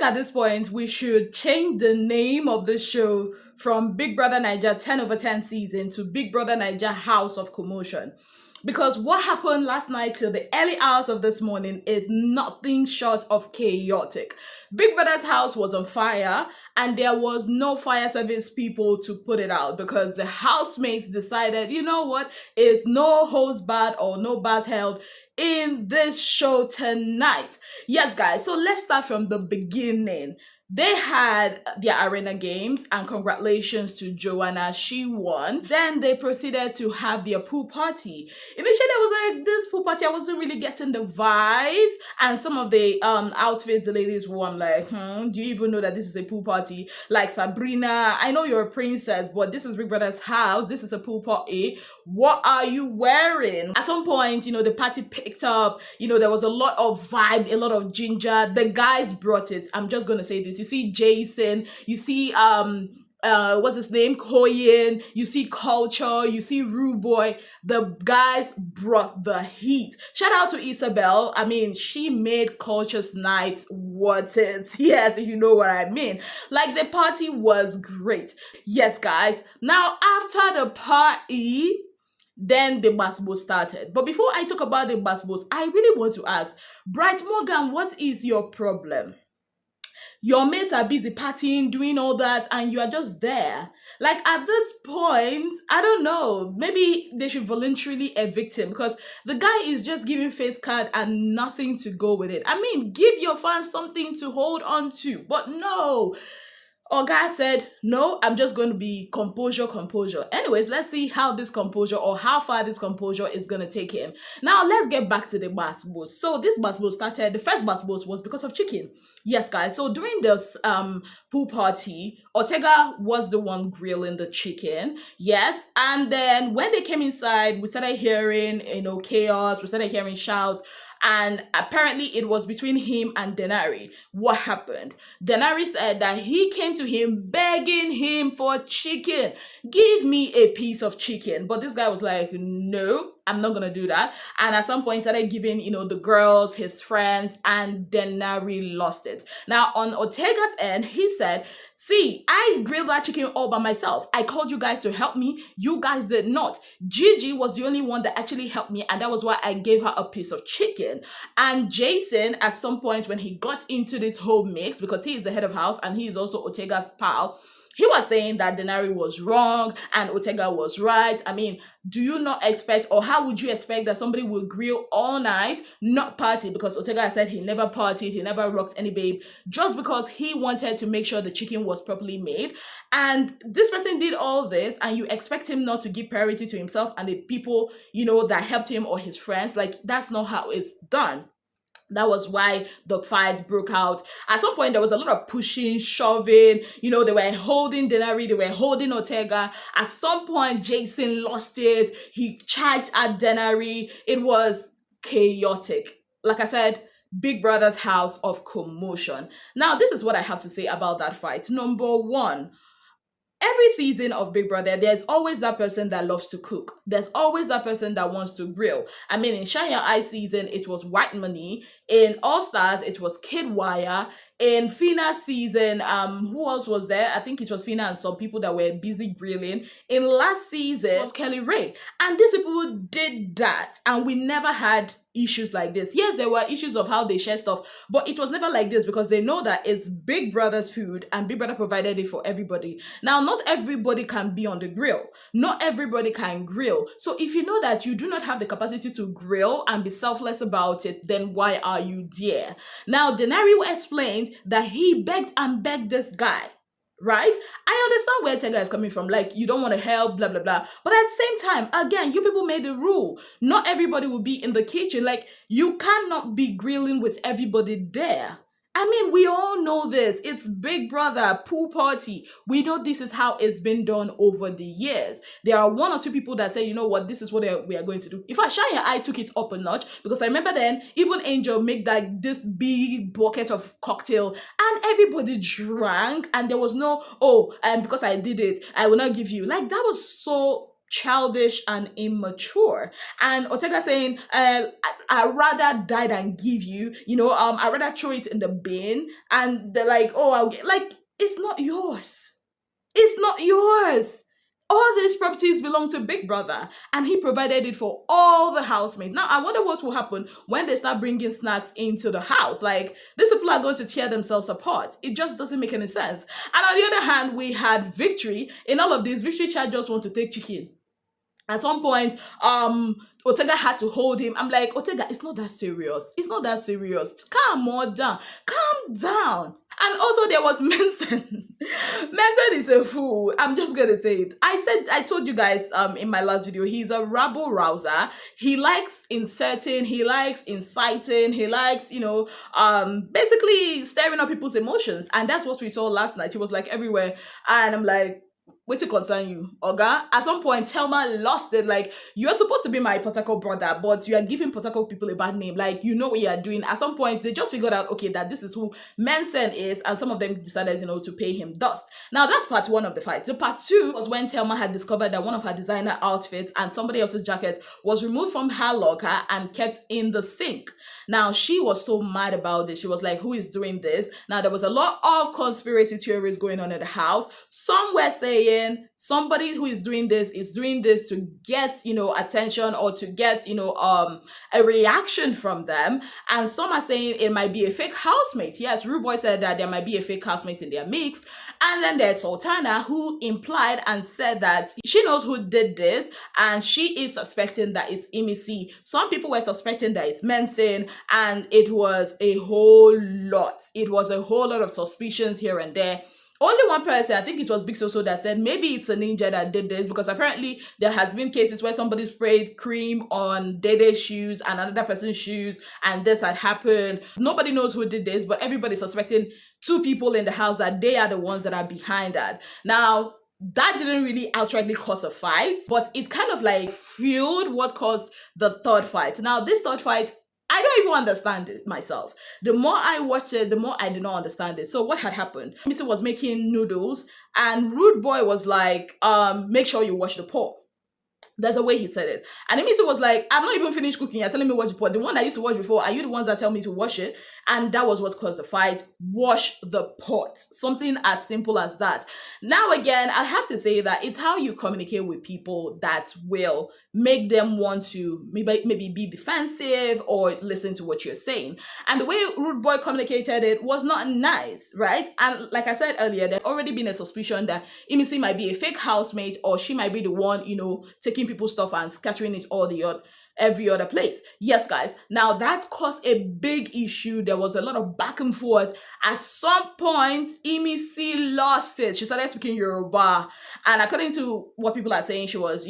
at this point we should change the name of the show from Big Brother Naija 10/10 season to Big Brother Naija House of Commotion. Because what happened last night till the early hours of this morning is nothing short of chaotic. Big Brother's house was on fire and there was no fire service people to put it out because the housemates decided, you know what, is no holds barred or no bars held in this show tonight. Yes, guys, so let's start from the beginning. They had their arena games, and congratulations to Joanna, she won. Then they proceeded to have their pool party. Initially, I was like, this pool party, I wasn't really getting the vibes. And some of the outfits the ladies wore, I'm like, do you even know that this is a pool party? Like Sabrina, I know you're a princess, but this is Big Brother's house. This is a pool party. What are you wearing? At some point, the party picked up. There was a lot of vibe, a lot of ginger. The guys brought it. I'm just going to say this. You see Jason, you see what's his name, Koyin, you see Culture, you see Rude Boy. The guys brought the heat. Shout out to Isabel. I mean, she made Culture's night worth it. Yes, if you know what I mean. Like, the party was great. Yes, guys. Now, after the party, then the Gbos started. But before I talk about the Gbos, I really want to ask, Bright Morgan, what is your problem? Your mates are busy partying, doing all that, and you are just there. Like, at this point, I don't know, maybe they should voluntarily evict him because the guy is just giving face card and nothing to go with it. I mean, give your fans something to hold on to, but no. Oga said, no, I'm just going to be composure. Anyways, let's see how this composure or how far this composure is going to take him. Now, let's get back to the Gbos. So this Gbos started, the first Gbos was because of chicken. Yes, guys. So during this pool party, Ortega was the one grilling the chicken. Yes. And then when they came inside, we started hearing, chaos. We started hearing shouts. And apparently it was between him and Denari. What happened? Denari said that he came to him begging him for chicken. Give me a piece of chicken. But this guy was like, no, I'm not going to do that. And at some point started giving, the girls, his friends, and Denari lost it. Now on Ortega's end, he said, see, I grilled that chicken all by myself. I called you guys to help me. You guys did not. Gigi was the only one that actually helped me, and that was why I gave her a piece of chicken. And Jason, at some point when he got into this whole mix, because he is the head of house and he is also Ortega's pal, he was saying that Denari was wrong and Ortega was right. I mean, do you not expect, or how would you expect that somebody will grill all night, not party? Because Ortega said he never partied, he never rocked any babe, just because he wanted to make sure the chicken was properly made. And this person did all this, and you expect him not to give priority to himself and the people, that helped him or his friends. Like, that's not how it's done. That was why the fight broke out. At some point, there was a lot of pushing, shoving. They were holding Denari, they were holding Ortega. At some point, Jason lost it. He charged at Denari. It was chaotic. Like I said, Big Brother's house of commotion. Now, this is what I have to say about that fight. Number one, every season of Big Brother, there's always that person that loves to cook. There's always that person that wants to grill. I mean, in Shine Your Eye season, it was White Money. In All Stars, it was Kid Wire. In Fina season, who else was there? I think it was Fina and some people that were busy grilling. In last season, it was Kelly Ray. And these people did that. And we never had issues like this. Yes, there were issues of how they share stuff, but it was never like this because they know that it's Big Brother's food and Big Brother provided it for everybody. Now, not everybody can be on the grill. Not everybody can grill. So if you know that you do not have the capacity to grill and be selfless about it, then why are you there? Now, Denari explained that he begged and begged this guy. Right? I understand where Tega is coming from. Like, you don't want to help, blah, blah, blah. But at the same time, again, you people made the rule. Not everybody will be in the kitchen. Like, you cannot be grilling with everybody there. I mean, we all know this. It's Big Brother, pool party. We know this is how it's been done over the years. There are one or two people that say, you know what, this is what we are going to do. In fact, Shine Your Eye took it up a notch because I remember then, even Angel made like this big bucket of cocktail and everybody drank and there was no, because I did it, I will not give you. Like, that was so childish and immature. And Otega saying, I'd rather die than give you, I'd rather throw it in the bin. And they're like, oh, I'll get, like, it's not yours. It's not yours. All these properties belong to Big Brother, and he provided it for all the housemates. Now, I wonder what will happen when they start bringing snacks into the house. Like, these people are going to tear themselves apart. It just doesn't make any sense. And on the other hand, we had Victory. In all of this, Victory child just want to take chicken. At some point, Otega had to hold him. I'm like, Otega, it's not that serious. It's not that serious. Calm on down. Calm down. And also there was Mensen. Mensen is a fool. I'm just gonna say it. I told you guys in my last video, he's a rabble rouser. He likes inserting, he likes inciting, he likes, basically stirring up people's emotions. And that's what we saw last night. He was like everywhere. And I'm like, wait to concern you, Oga. At some point, Thelma lost it. Like, you're supposed to be my Potako brother, but you are giving Potako people a bad name. Like, you know what you are doing. At some point, they just figured out, okay, that this is who Mensen is, and some of them decided, to pay him dust. Now, that's part one of the fight. The part two was when Thelma had discovered that one of her designer outfits and somebody else's jacket was removed from her locker and kept in the sink. Now, she was so mad about this. She was like, who is doing this? Now, there was a lot of conspiracy theories going on in the house. Some were saying somebody who is doing this to get, attention, or to get, a reaction from them. And some are saying it might be a fake housemate. Yes, Rude Boy said that there might be a fake housemate in their mix. And then there's Sultana, who implied and said that she knows who did this, and she is suspecting that it's Emisi. Some people were suspecting that it's Mensen, and it was a whole lot. It was a whole lot of suspicions here and there. Only one person, I think it was Big Soso, that said maybe it's a ninja that did this, because apparently there has been cases where somebody sprayed cream on Dede's shoes and another person's shoes, and this had happened. Nobody knows who did this, but everybody's suspecting two people in the house that they are the ones that are behind that. Now, that didn't really outrightly cause a fight, but it kind of like fueled what caused the third fight. Now, this third fight, I don't even understand it myself. The more I watched it, the more I did not understand it. So what had happened? Mr. was making noodles, and Rude Boy was like, make sure you wash the pot. There's a way he said it. And Emisi was like, I'm not even finished cooking. You're telling me wash the pot. The one I used to wash before, are you the ones that tell me to wash it? And that was what caused the fight. Wash the pot. Something as simple as that. Now again, I have to say that it's how you communicate with people that will make them want to maybe be defensive or listen to what you're saying. And the way Rude Boy communicated it was not nice, right? And like I said earlier, there's already been a suspicion that Emisi might be a fake housemate, or she might be the one, taking people's stuff and scattering it every other place. Yes, guys. Now that caused a big issue. There was a lot of back and forth. At some point, Emisi lost it. She started speaking Yoruba, and according to what people are saying, she was,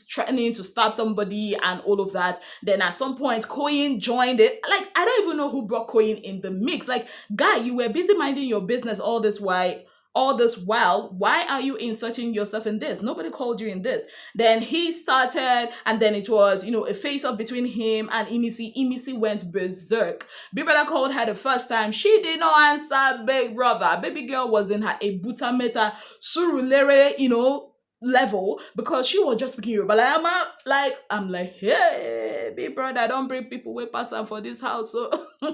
threatening to stab somebody and all of that. Then at some point, Koyin joined it. Like, I don't even know who brought Koyin in the mix. Like, guy, you were busy minding your business all this while, why are you inserting yourself in this? Nobody called you in this. Then he started, and then it was, a face-off between him and Emisi. Emisi went berserk. Big Brother called her the first time. She did not answer Big Brother. Baby girl was in her Ebuta Meta Surulere, level, because she was just speaking Yoruba. I'm like, hey, Big Brother, don't bring people way past them for this house. So I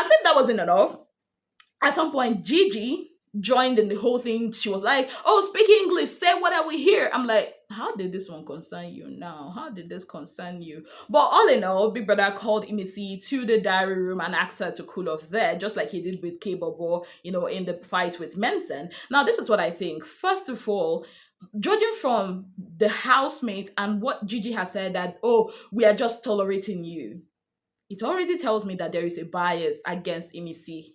think that wasn't enough. At some point, Gigi joined in the whole thing. She was like, oh, speak English, say what are we here? I'm like, how did this one concern you now? How did this concern you? But all in all, Big Brother called Emisi to the diary room and asked her to cool off there, just like he did with K-Bobo, in the fight with Mensen. Now, this is what I think. First of all, judging from the housemate and what Gigi has said, that, oh, we are just tolerating you, it already tells me that there is a bias against Emisi.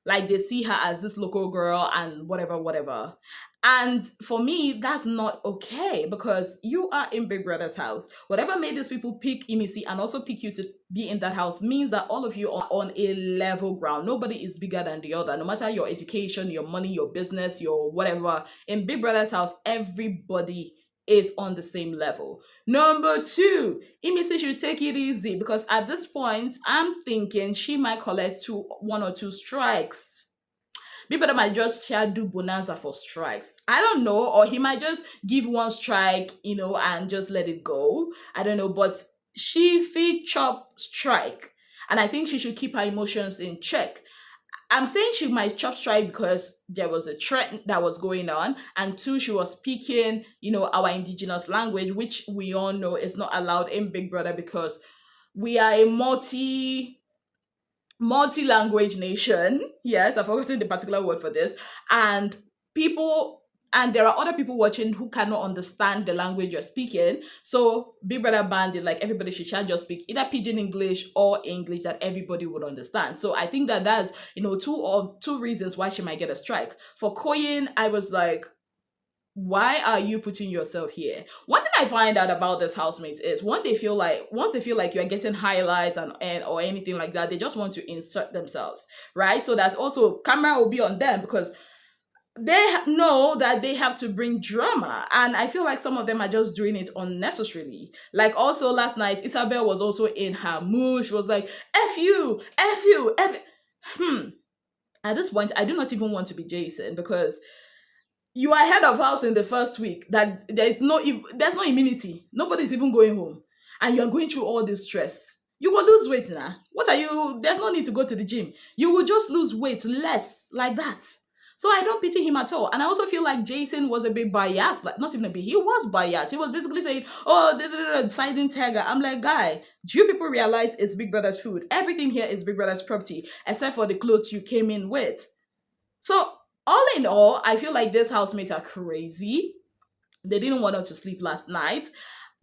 Like, they see her as this local girl and whatever. And for me, that's not okay, because you are in Big Brother's house. Whatever made these people pick Emisi and also pick you to be in that house means that all of you are on a level ground. Nobody is bigger than the other, no matter your education, your money, your business, your whatever. In Big Brother's house, everybody is on the same level. Number two, Emisi should take it easy, because at this point, I'm thinking she might collect one or two strikes. Big Brother might just do bonanza for strikes. I don't know, or he might just give one strike, and just let it go. I don't know, but she feed chop strike, and I think she should keep her emotions in check. I'm saying she might chop strike because there was a trend that was going on, and two, she was speaking, our indigenous language, which we all know is not allowed in Big Brother because we are a multi-language nation. Yes, I've forgotten the particular word for this. And people and there are other people watching who cannot understand the language you're speaking. So Big Brother banned it, like everybody should just speak either pidgin English or English that everybody would understand. So I think that that's two reasons why she might get a strike. For Koyin, I was like, why are you putting yourself here? One thing I find out about this housemates is once they feel like you're getting highlights and or anything like that, they just want to insert themselves, right? So that's also camera will be on them because they know that they have to bring drama, and I feel like some of them are just doing it unnecessarily. Like also last night, Isabel was also in her mood. She was like, "F you, F you, F." At this point, I do not even want to be Jason because you are head of house in the first week that there's no immunity. Nobody's even going home, and you're going through all this stress. You will lose weight now. What are you? There's no need to go to the gym. You will just lose weight less like that. So I don't pity him at all. And I also feel like Jason was a bit biased. Like, not even a bit. He was biased. He was basically saying, oh, siding Tiger. I'm like, guy, do you people realize it's Big Brother's food? Everything here is Big Brother's property, except for the clothes you came in with. So all in all, I feel like these housemates are crazy. They didn't want us to sleep last night.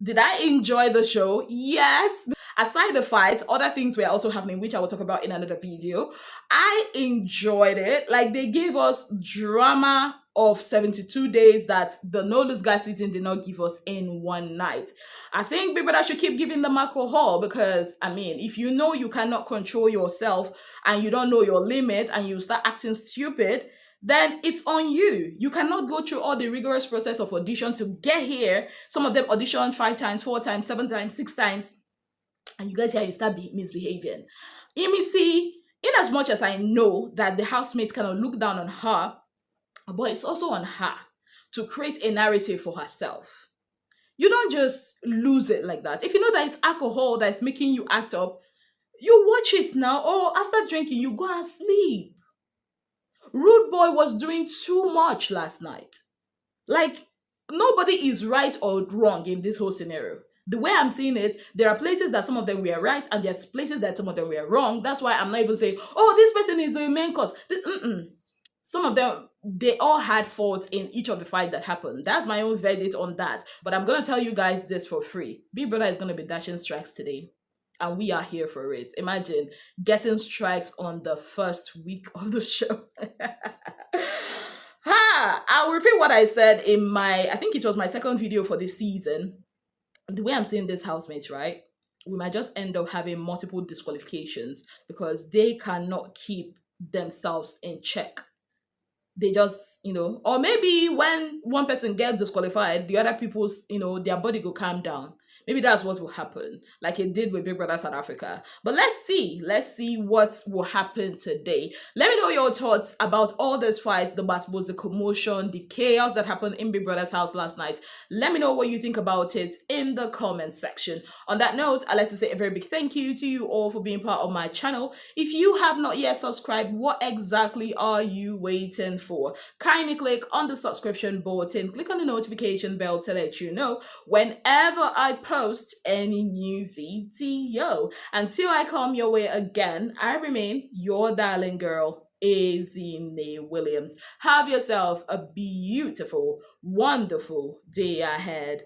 Did I enjoy the show? Yes. Aside the fights, other things were also happening, which I will talk about in another video. I enjoyed it. Like, they gave us drama of 72 days that the No Lose Guy season did not give us in one night. I think Big Brother should keep giving them alcohol because, I mean, if you know you cannot control yourself and you don't know your limit and you start acting stupid, then it's on you. You cannot go through all the rigorous process of audition to get here. Some of them audition 5 times, 4 times, 7 times, 6 times, and you get here, you start misbehaving. See, in as much as I know that the housemates kind of look down on her, but it's also on her to create a narrative for herself. You don't just lose it like that. If you know that it's alcohol that's making you act up, you watch it now, or after drinking, you go and sleep. Rude Boy was doing too much last night. Like, nobody is right or wrong in this whole scenario. The way I'm seeing it, there are places that some of them were right, and there's places that some of them were wrong. That's why I'm not even saying, oh, this person is the main cause. Some of them, they all had faults in each of the fights that happened. That's my own verdict on that. But I'm going to tell you guys this for free. Big Brother is going to be dashing strikes today, and we are here for it. Imagine getting strikes on the first week of the show. I'll repeat what I said in I think it was my second video for this season. The way I'm seeing this housemates, right? We might just end up having multiple disqualifications because they cannot keep themselves in check. They just, or maybe when one person gets disqualified, the other people's, their body will calm down. Maybe that's what will happen, like it did with Big Brother South Africa. But let's see what will happen today. Let me know your thoughts about all this fight, the Gbos, the commotion, the chaos that happened in Big Brother's house last night. Let me know what you think about it in the comment section. On that note, I'd like to say a very big thank you to you all for being part of my channel. If you have not yet subscribed, what exactly are you waiting for? Kindly click on the subscription button, click on the notification bell to let you know whenever I post any new video. Until I come your way again, I remain your darling girl, Ezinnemwilliams. Have yourself a beautiful, wonderful day ahead.